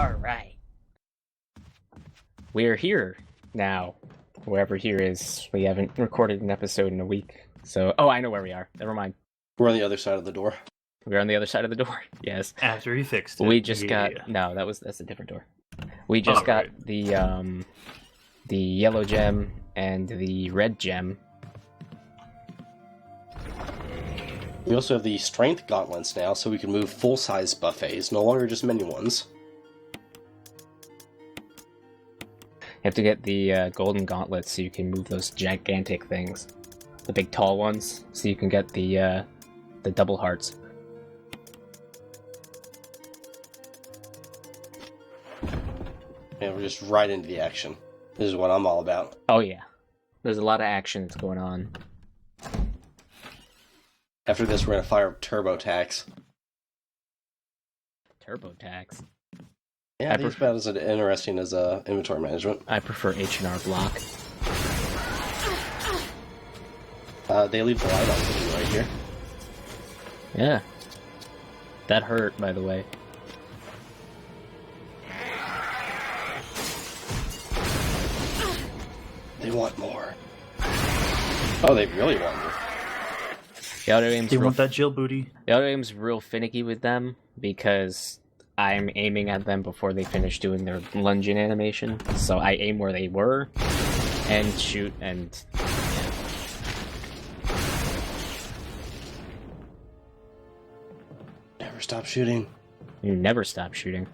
Alright. We're here now. Wherever here is. We haven't recorded an episode in a week. So, I know where we are. Never mind. We're on the other side of the door. We're on the other side of the door. Yes. After he fixed it. We just got... No, that's a different door. We just got the yellow gem and the red gem. We also have the strength gauntlets now, so we can move full-size buffets, no longer just mini ones. You have to get the golden gauntlets so you can move those gigantic things. The big tall ones, so you can get the double hearts. And we're just right into the action. This is what I'm all about. Oh yeah. There's a lot of action that's going on. After this, we're going to fire up TurboTax. TurboTax? Yeah, these about as interesting as inventory management. I prefer H&R Block. They leave the light on for you right here. Yeah. That hurt, by the way. They want more. Oh, they really want more. The auto aim's They want that Jill booty. The auto aim's real finicky with them because I'm aiming at them before they finish doing their lunging animation. So I aim where they were and shoot and... Yeah. Never stop shooting. You never stop shooting.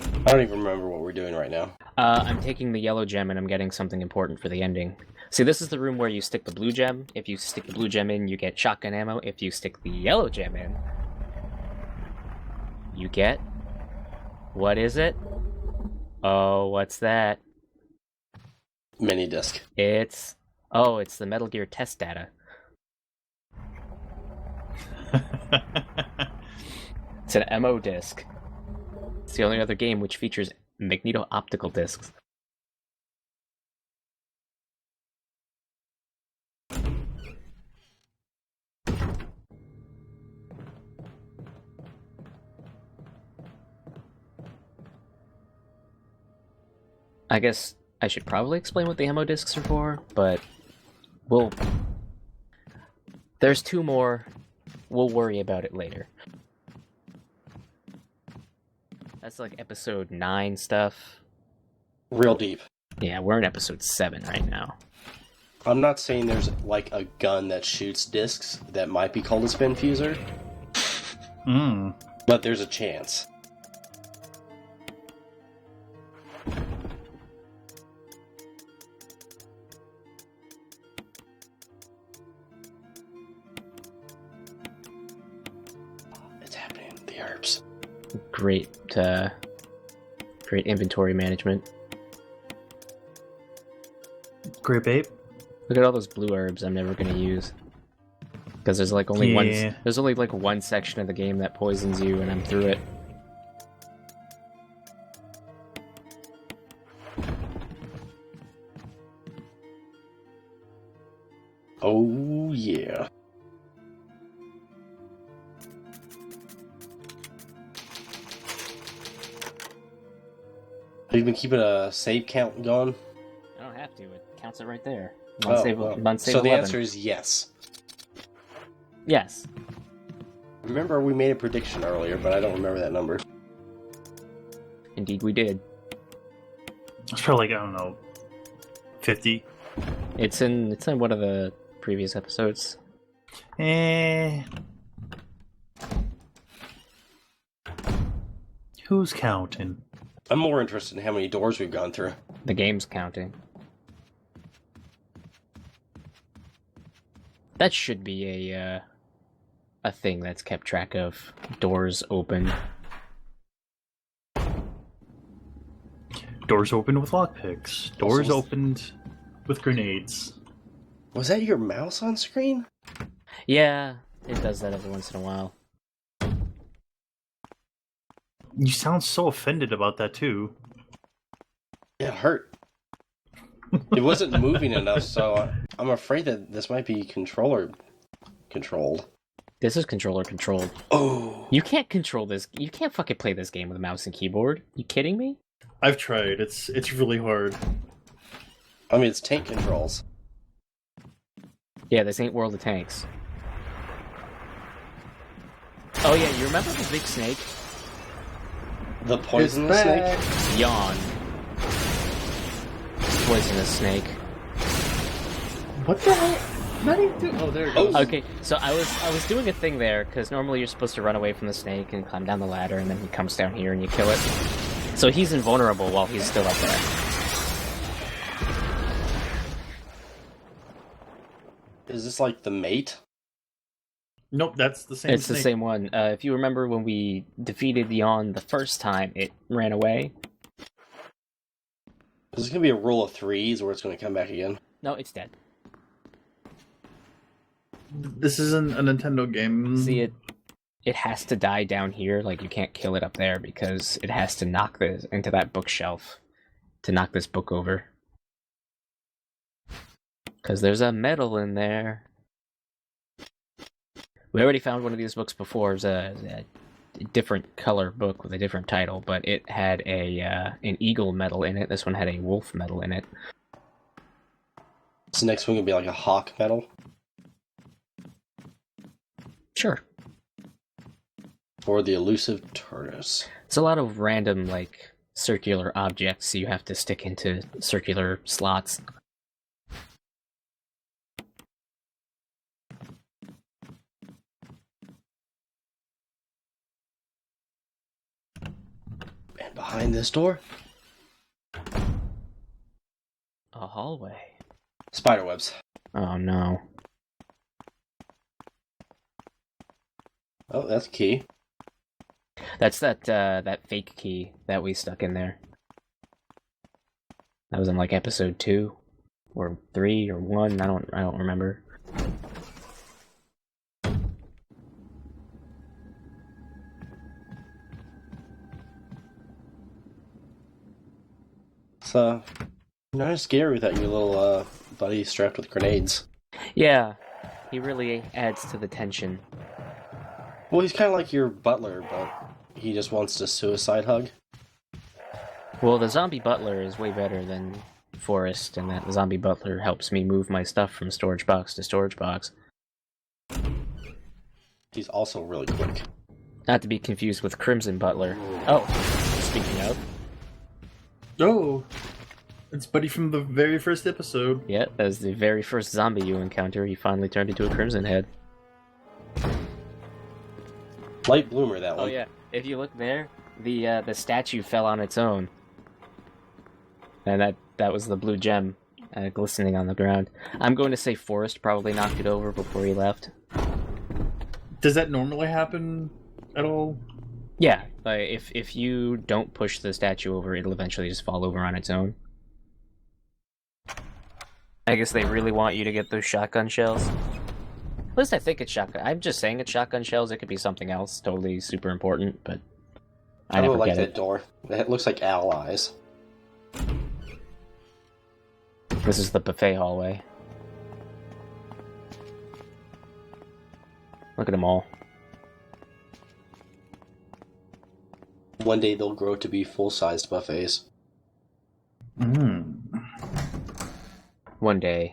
I don't even remember what we're doing right now. I'm taking the yellow gem and I'm getting something important for the ending. See, this is the room where you stick the blue gem. If you stick the blue gem in, you get shotgun ammo. If you stick the yellow gem in, you get... What is it? Oh, what's that? Mini disc. It's the Metal Gear test data. It's an MO disc. It's the only other game which features magneto-optical discs. I guess I should probably explain what the ammo discs are for, but there's two more. We'll worry about it later. That's like episode 9 stuff. Real deep. Yeah, we're in episode 7 right now. I'm not saying there's like a gun that shoots discs that might be called a spin fuser. But there's a chance. It's happening. The herbs. Great inventory management. Great babe. Look at all those blue herbs I'm never gonna use. Because there's like only one section of the game that poisons you, and I'm through it. Oh yeah. Have you been keeping a save count going? I don't have to. It counts it right there. So 11. the answer is yes. Yes. Remember, we made a prediction earlier, but I don't remember that number. Indeed, we did. It's probably like, I don't know, 50. It's in one of the previous episodes. Who's counting? I'm more interested in how many doors we've gone through. The game's counting. That should be a thing that's kept track of. Doors open. Doors opened with lockpicks. Doors opened with grenades. Was that your mouse on screen? Yeah, it does that every once in a while. You sound so offended about that, too. It hurt. It wasn't moving enough, so I'm afraid that this might be controller controlled. This is controller controlled. Oh. You can't control this. You can't fucking play this game with a mouse and keyboard. You kidding me? I've tried. It's really hard. I mean, it's tank controls. Yeah, this ain't World of Tanks. Oh yeah, you remember the big snake? The poisonous snake? Yawn. Poisonous snake. What the hell? How do you do? Oh, there it goes. Okay, so I was doing a thing there, because normally you're supposed to run away from the snake and climb down the ladder, and then he comes down here and you kill it. So he's invulnerable while he's still up there. Is this like the mate? Nope, that's the same. It's snake. the same one. If you remember when we defeated Yawn the first time, it ran away. Is this gonna be a rule of threes where it's gonna come back again? No, it's dead. This isn't a Nintendo game. See, it has to die down here. Like, you can't kill it up there because it has to knock this into that bookshelf to knock this book over. Because there's a medal in there. We already found one of these books before. It was a different color book with a different title, but it had an eagle medal in it. This one had a wolf medal in it. So next one gonna be like a hawk medal? Sure. Or the elusive tortoise. It's a lot of random, like, circular objects you have to stick into circular slots. And behind this door, A hallway. spiderwebs. Oh no. Oh, that's a key. That's that fake key that we stuck in there. That was in like episode 2 or 3 or 1. I don't remember. So, not as scary without your little buddy strapped with grenades. Yeah, he really adds to the tension. Well, he's kind of like your butler, but he just wants to suicide hug. Well, the zombie butler is way better than Forrest, and that zombie butler helps me move my stuff from storage box to storage box. He's also really quick. Not to be confused with Crimson Butler. Oh, speaking of. Oh, it's Buddy from the very first episode. Yeah, as the very first zombie you encounter, he finally turned into a Crimson Head. Light bloomer, that one. Oh yeah, if you look there, the statue fell on its own. And that was the blue gem glistening on the ground. I'm going to say Forrest probably knocked it over before he left. Does that normally happen at all? Yeah, if you don't push the statue over, it'll eventually just fall over on its own. I guess they really want you to get those shotgun shells. At least I think it's shotgun. I'm just saying it's shotgun shells. It could be something else, totally super important, but I never like get that it. door. It looks like owl eyes. This is the buffet hallway. Look at them all. One day they'll grow to be full-sized buffets. One day.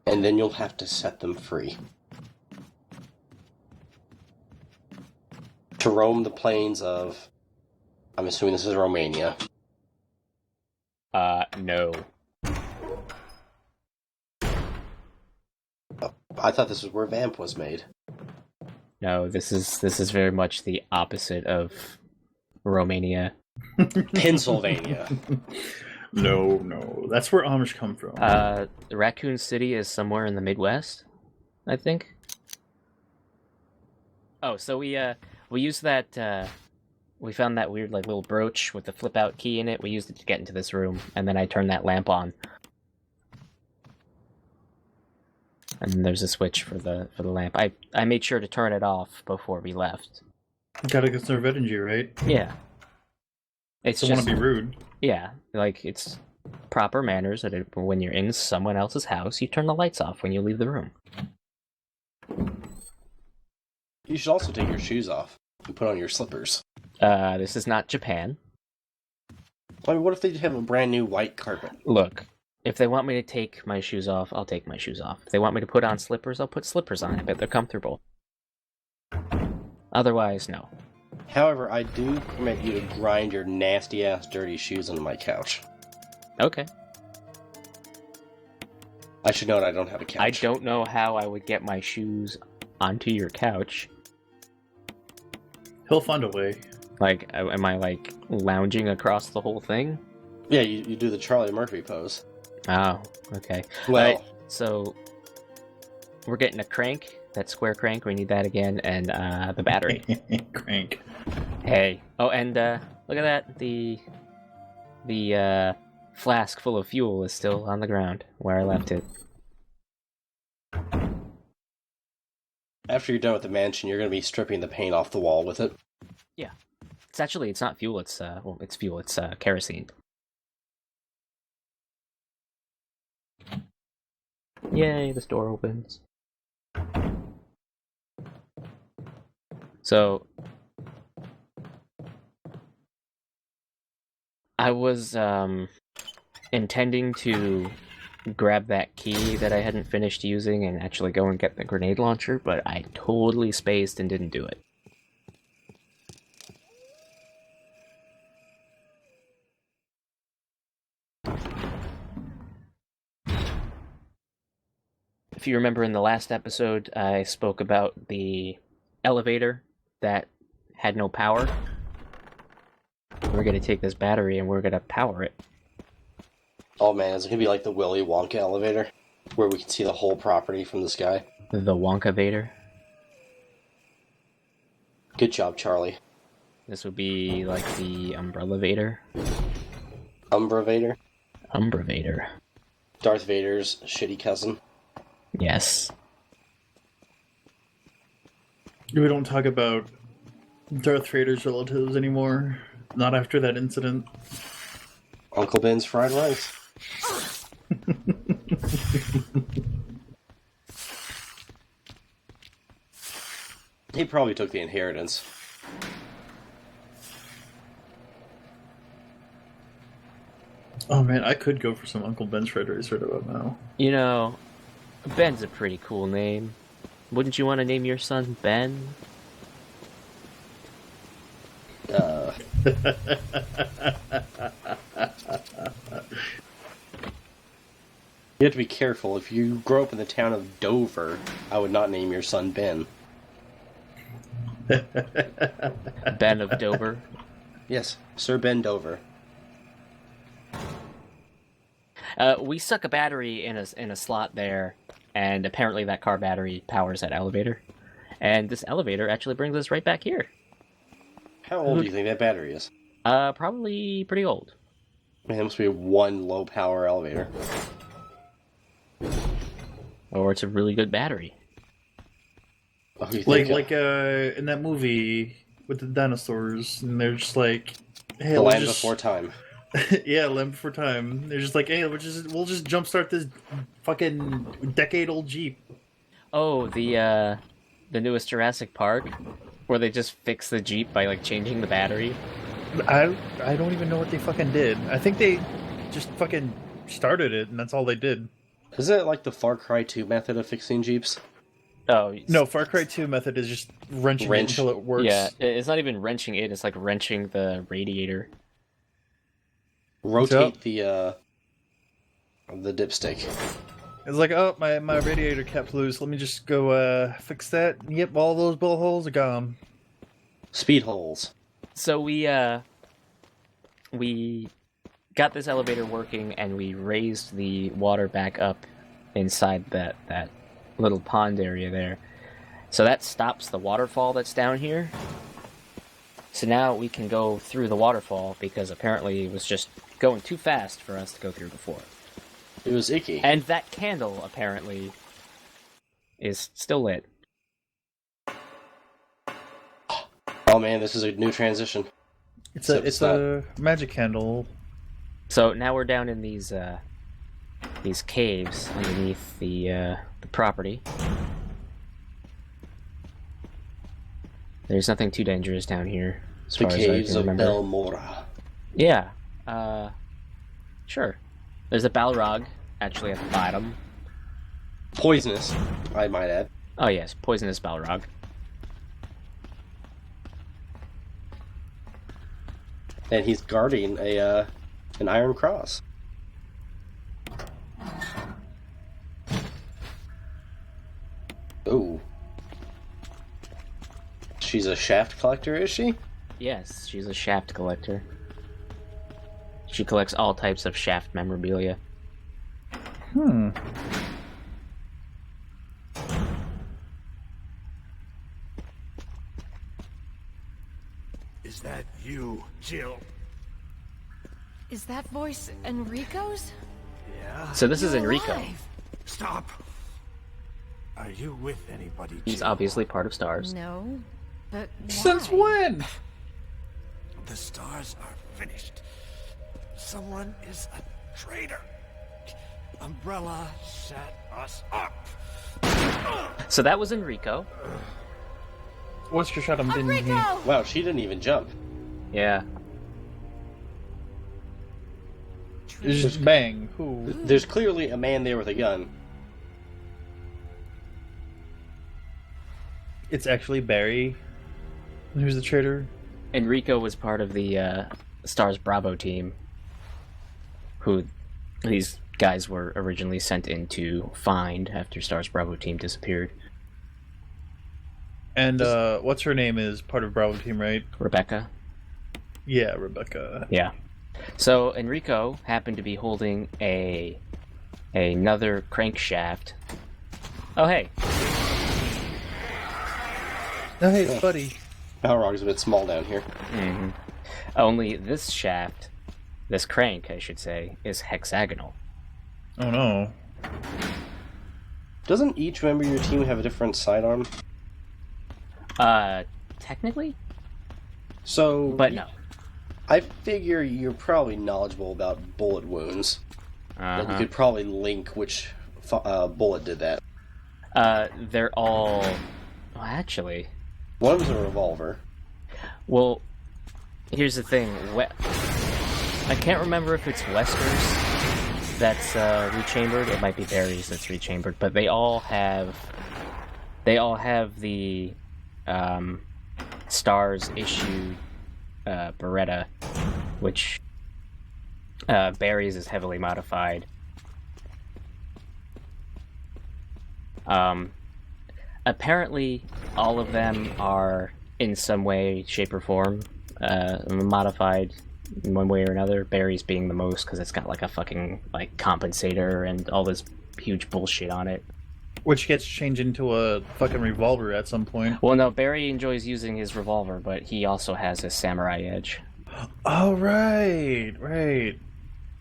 And then you'll have to set them free. To roam the plains of... I'm assuming this is Romania. No. I thought this was where Vamp was made. No, this is very much the opposite of Romania. Pennsylvania. No, that's where Amish come from. Raccoon City is somewhere in the Midwest, I think. Oh, so we used that, we found that weird, like, little brooch with the flip-out key in it. We used it to get into this room, and then I turned that lamp on. And then there's a switch for the lamp. I made sure to turn it off before we left. Gotta conserve energy, right? Yeah. It's Don't just... want to be rude. Yeah, like, it's proper manners that when you're in someone else's house, you turn the lights off when you leave the room. You should also take your shoes off and put on your slippers. This is not Japan. I mean, what if they have a brand new white carpet? Look, if they want me to take my shoes off, I'll take my shoes off. If they want me to put on slippers, I'll put slippers on. I bet they're comfortable. Otherwise, no. However, I do permit you to grind your nasty-ass dirty shoes onto my couch. Okay. I should note I don't have a couch. I don't know how I would get my shoes onto your couch. He'll find a way. Like, am I, like, lounging across the whole thing? Yeah, you do the Charlie Murphy pose. Oh, okay. Well, Alright, so we're getting a crank, that square crank, we need that again, and the battery. Crank. Hey. Oh, and look at that, the flask full of fuel is still on the ground, where I left it. after you're done with the mansion, you're going to be stripping the paint off the wall with it. Yeah. It's not fuel, it's it's fuel, it's kerosene. Yay, this door opens. So I was intending to grab that key that I hadn't finished using and actually go and get the grenade launcher, but I totally spaced and didn't do it. If you remember in the last episode, I spoke about the elevator that had no power. We're going to take this battery and we're going to power it. Oh man, is it going to be like the Willy Wonka elevator? Where we can see the whole property from the sky? The Wonka-vator. Good job, Charlie. This would be like the Umbrella-vator. Umbra-vator? Umbra-vator. Darth Vader's shitty cousin. Yes. We don't talk about Darth Vader's relatives anymore. Not after that incident. Uncle Ben's fried rice. He probably took the inheritance. Oh man, I could go for some Uncle Ben's fried rice right about now. You know, Ben's a pretty cool name. Wouldn't you want to name your son Ben? You have to be careful. If you grow up in the town of Dover, I would not name your son Ben. Ben of Dover. Yes, Sir Ben Dover. We stuck a battery in a slot there, and apparently that car battery powers that elevator. And this elevator actually brings us right back here. How old do you think that battery is? Probably pretty old. Man, it must be one low-power elevator. Or it's a really good battery. Oh, you Like think, in that movie with the dinosaurs, and they're just like, "Hey, The we'll Land just... Before Time. yeah, Land Before Time." They're just like, "Hey, we'll just jumpstart this fucking decade-old Jeep." Oh, the newest Jurassic Park, where they just fix the Jeep by like changing the battery. I don't even know what they fucking did. I think they just fucking started it, and that's all they did. Is that like the Far Cry 2 method of fixing Jeeps? Oh No, Far Cry 2 method is just wrenching it until it works. Yeah, it's not even wrenching it; it's like wrenching the radiator. Rotate the dipstick. It's like, oh, my radiator kept loose. Let me just go fix that. Yep, all those bullet holes are gone. Speed holes. So we got this elevator working, and we raised the water back up inside that little pond area there. So that stops the waterfall that's down here. So now we can go through the waterfall, because apparently it was just going too fast for us to go through before. It was icky. And that candle, apparently, is still lit. Oh man, this is a new transition. It's Except a magic candle. So now we're down in these caves underneath the property. There's nothing too dangerous down here, as The far as I caves can of remember. Belmora. Yeah. Sure. There's a Balrog, actually at the bottom. Poisonous, I might add. Oh yes, poisonous Balrog. And he's guarding an iron cross. Ooh. She's a shaft collector, is she? Yes, she's a shaft collector. She collects all types of shaft memorabilia. Hmm. Is that you, Jill? Is that voice Enrico's? Yeah. So this is You're Enrico. alive. Stop. Are you with anybody, He's Jill? obviously part of Stars. No, but why? Since when? The stars are finished. Someone is a traitor. Umbrella set us up. So that was Enrico. What's your shot? I'm didn't Enrico! Wow, she didn't even jump. Yeah. It's just bang. Who? There's clearly a man there with a gun. It's actually Barry. Who's the traitor? Enrico was part of the Stars Bravo team, who these guys were originally sent in to find after Stars Bravo team disappeared. And what's her name is part of Bravo team, right? Rebecca. Yeah, Rebecca. Yeah. So Enrico happened to be holding another crankshaft. Oh hey. Oh, hey, buddy. Balrog's a bit small down here. Mm-hmm. Only this shaft, this crank, I should say, is hexagonal. Oh no. Doesn't each member of your team have a different sidearm? Technically, So, but no. I figure you're probably knowledgeable about bullet wounds. And you could probably link which bullet did that. They're all. Well, actually, One of them's a revolver. well, here's the thing. I can't remember if it's Wesker's that's rechambered. It might be Barry's that's rechambered, but they all have the Stars issue Beretta, which Barry's is heavily modified. Apparently, all of them are in some way, shape, or form modified in one way or another. Barry's being the most because it's got like a fucking like compensator and all this huge bullshit on it. Which gets changed into a fucking revolver at some point. Well, no, Barry enjoys using his revolver, but he also has a samurai edge. Oh, right.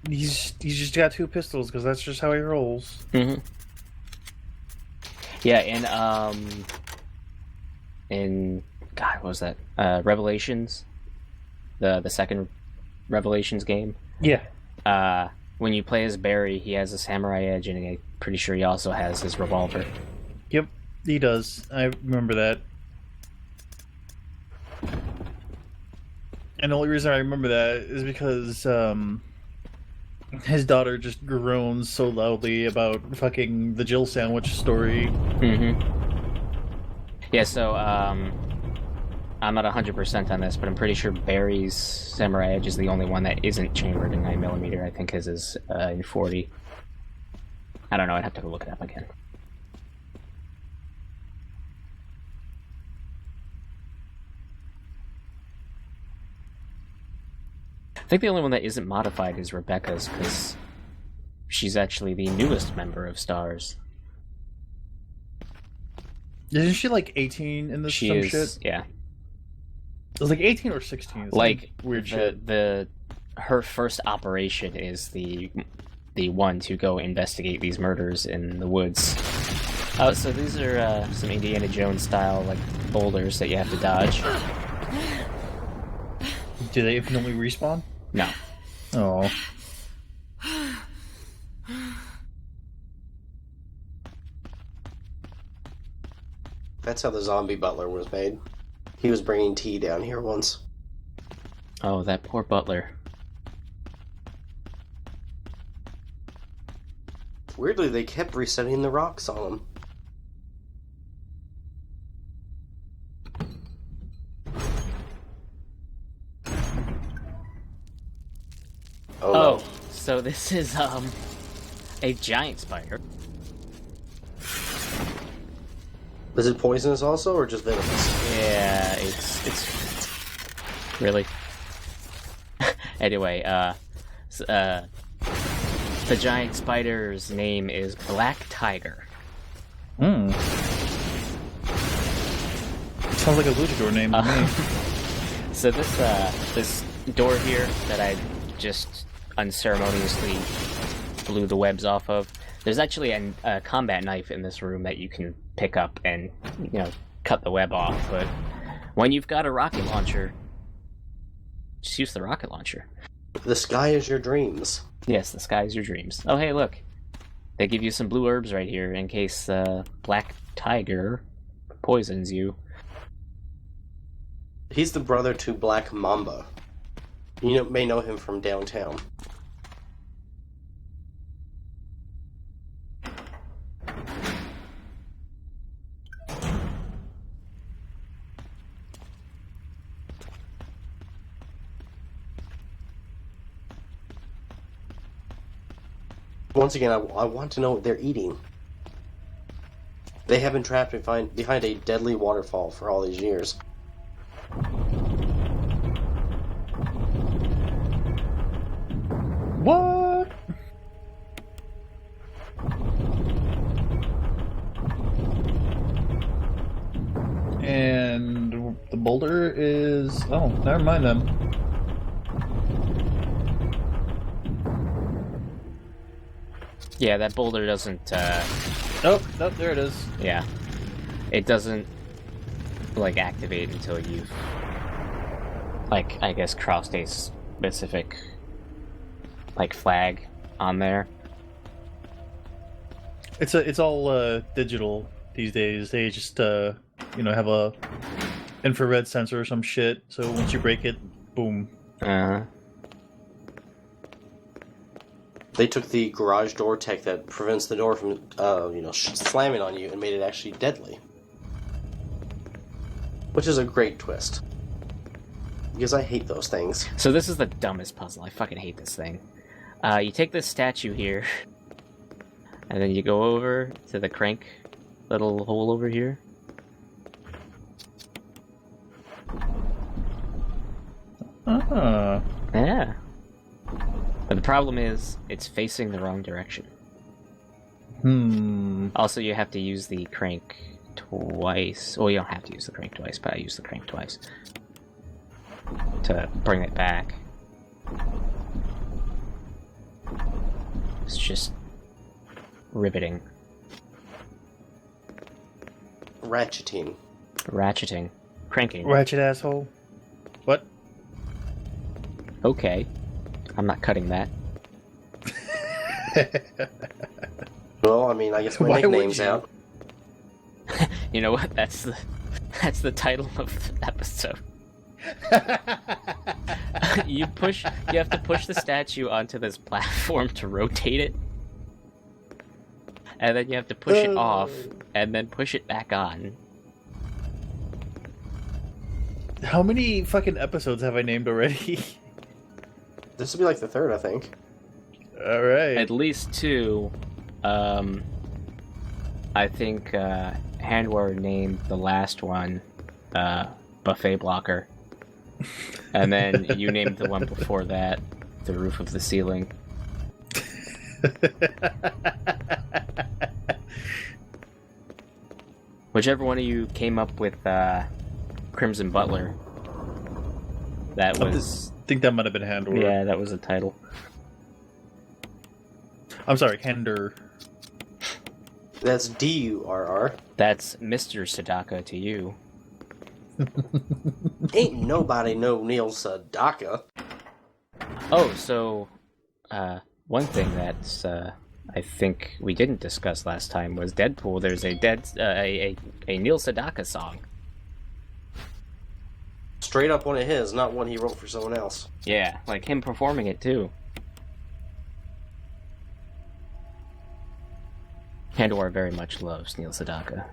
He's just got two pistols because that's just how he rolls. Mm-hmm. Yeah, in God, what was that? Revelations, the second Revelations game. Yeah. When you play as Barry, he has a samurai edge, and I'm pretty sure he also has his revolver. Yep, he does. I remember that. And the only reason I remember that is because his daughter just groans so loudly about fucking the Jill sandwich story. Mm-hmm. Yeah, so I'm not 100% on this, but I'm pretty sure Barry's samurai edge is the only one that isn't chambered in 9mm. I think his is in 40. I don't know. I'd have to look it up again. I think the only one that isn't modified is Rebecca's, because she's actually the newest member of Stars. Isn't she like 18 in this She some is, shit? yeah. It was like 18 or 16. It's Like weird shit. Her first operation is the one to go investigate these murders in the woods. Oh, so these are some Indiana Jones style like boulders that you have to dodge. Do they infinitely respawn? No. Oh. That's how the zombie butler was made. He was bringing tea down here once. Oh, that poor butler. Weirdly, they kept resetting the rocks on him. Oh, no. So this is, a giant spider. Is it poisonous also, or just venomous? Yeah, it's really. Anyway, the giant spider's name is Black Tiger. Hmm. Sounds like a luchador name to me. So this door here that I just unceremoniously blew the webs off of, there's actually a combat knife in this room that you can pick up and, cut the web off, but when you've got a rocket launcher, just use the rocket launcher. The sky is your dreams. Yes, the sky is your dreams. Oh, hey, look. They give you some blue herbs right here in case Black Tiger poisons you. He's the brother to Black Mamba. You may know him from downtown. Once again, I want to know what they're eating. They have been trapped behind a deadly waterfall for all these years. What? And the boulder is... Oh, never mind then. Yeah, that boulder doesn't, Oh, there it is. yeah. It doesn't, activate until you've, I guess, crossed a specific, flag on there. It's all digital these days. They just, have a infrared sensor or some shit, so once you break it, boom. They took the garage door tech that prevents the door from, slamming on you and made it actually deadly. Which is a great twist. Because I hate those things. So this is the dumbest puzzle. I fucking hate this thing. You take this statue here, and then you go over to the crank little hole over here. Yeah. But the problem is, it's facing the wrong direction. Also, you have to use the crank twice. Well, you don't have to use the crank twice, but I use the crank twice to bring it back. It's just riveting. Ratcheting. Ratcheting. Cranking. Ratchet asshole. What? Okay. I'm not cutting that. Well, I mean, I guess my Why would nickname's you? out. You know what? That's the title of the episode. You have to push the statue onto this platform to rotate it. And then you have to push it off and then push it back on. How many fucking episodes have I named already? This will be like the third, I think. Alright. At least 2. I think Handwar named the last one Buffet Blocker. And then you named the one before that The Roof of the Ceiling. Whichever one of you came up with Crimson Butler, that was... I think that might have been Handor. Yeah, that was the title. I'm sorry, Hander. That's D-U-R-R. That's Mr. Sadaka to you. Ain't nobody no Neil Sedaka. Oh, so one thing that's I think we didn't discuss last time was Deadpool. There's a Neil Sedaka song. straight up one of his, not one he wrote for someone else. Yeah, like him performing it too. Pandora very much loves Neil Sedaka.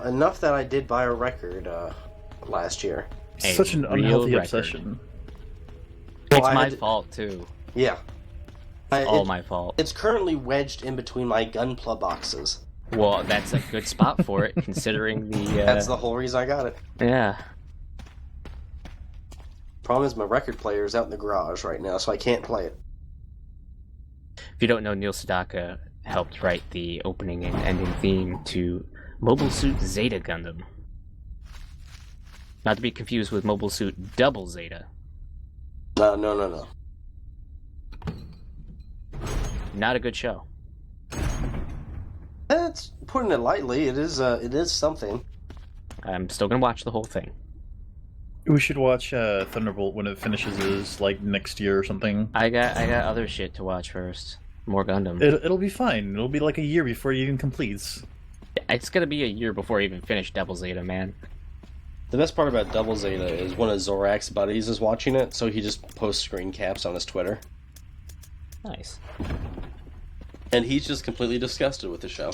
Enough that I did buy a record last year. Such an real unhealthy record. obsession. It's Well, my fault too. Yeah. All my fault. It's currently wedged in between my Gunpla boxes. Well, that's a good spot for it, considering the. That's the whole reason I got it. Yeah. Problem is, my record player is out in the garage right now, so I can't play it. If you don't know, Neil Sedaka helped write the opening and ending theme to Mobile Suit Zeta Gundam. Not to be confused with Mobile Suit Double Zeta. No. Not a good show. That's putting it lightly. It is something. I'm still gonna watch the whole thing. We should watch Thunderbolt when it finishes, like next year or something. I got other shit to watch first. More Gundam. It'll be fine. It'll be like a year before it even completes. It's gonna be a year before I even finish Double Zeta, man. The best part about Double Zeta is one of Zorak's buddies is watching it, so he just posts screen caps on his Twitter. Nice. And he's just completely disgusted with the show.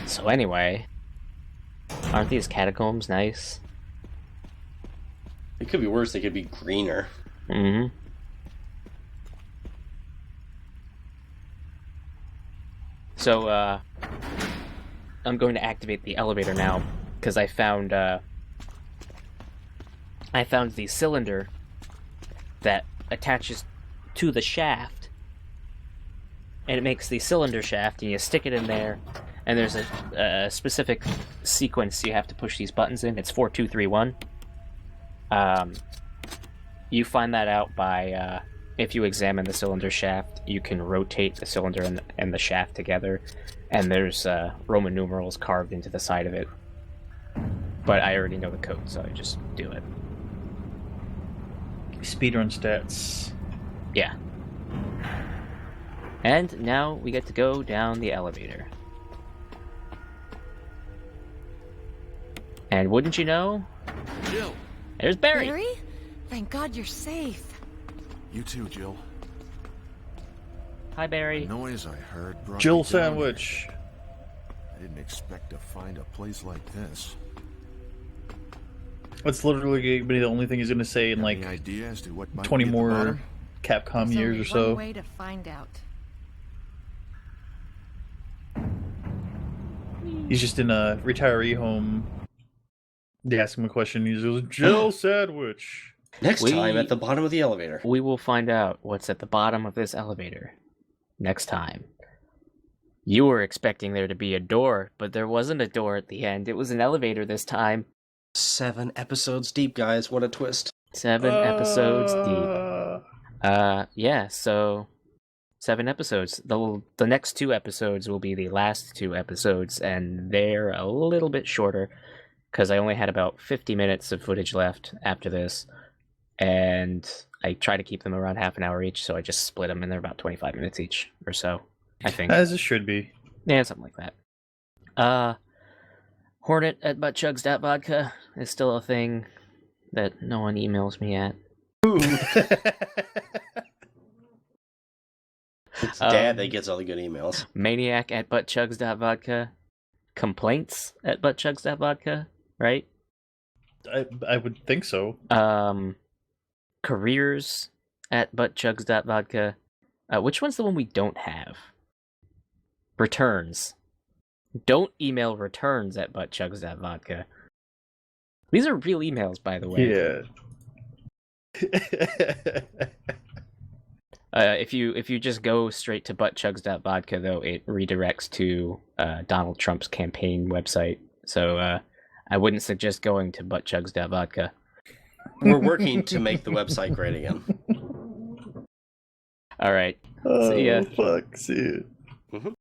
So anyway, aren't these catacombs nice? It could be worse, they could be greener. Mm-hmm. So, I'm going to activate the elevator now, because I found the cylinder that attaches to the shaft, and it makes the cylinder shaft, and you stick it in there, and there's a specific sequence you have to push these buttons in. It's 4, 2, 3, 1. You find that out by, if you examine the cylinder shaft, you can rotate the cylinder and the shaft together, and there's Roman numerals carved into the side of it. But I already know the code, so I just do it. Speedrun stats. Yeah. And now we get to go down the elevator. And wouldn't you know, Jill! there's Barry! Barry? Thank God you're safe. You too, Jill. Hi, Barry. The noise I heard brought Jill me down sandwich. here. I didn't expect to find a place like this. That's literally going to be the only thing he's going to say in like Any idea as to what might 20 be at the more bottom? Capcom There's years only or so. one way to find out. He's just in a retiree home. They ask him a question. He goes, Jill sandwich. Next time at the bottom of the elevator. We will find out what's at the bottom of this elevator next time. You were expecting there to be a door, but there wasn't a door at the end. It was an elevator this time. 7 episodes deep, guys. What a twist. 7 episodes deep. Yeah, so 7 episodes. The next 2 episodes will be the last 2 episodes, and they're a little bit shorter, because I only had about 50 minutes of footage left after this, and I try to keep them around half an hour each, so I just split them, and they're about 25 minutes each, or so, I think. As it should be. Yeah, something like that. Hornet at buttchugs.vodka is still a thing that no one emails me at. It's Dad that gets all the good emails. Maniac at buttchugs.vodka. Complaints at buttchugs.vodka, right? I would think so. Careers at buttchugs.vodka. Which one's the one we don't have? Returns. Don't email returns at buttchugs.vodka. These are real emails, by the way. Yeah. If you just go straight to buttchugs.vodka, though, it redirects to Donald Trump's campaign website. So I wouldn't suggest going to buttchugs.vodka. We're working to make the website great again. All right. Oh, See ya. fuck. See ya. Mm-hmm.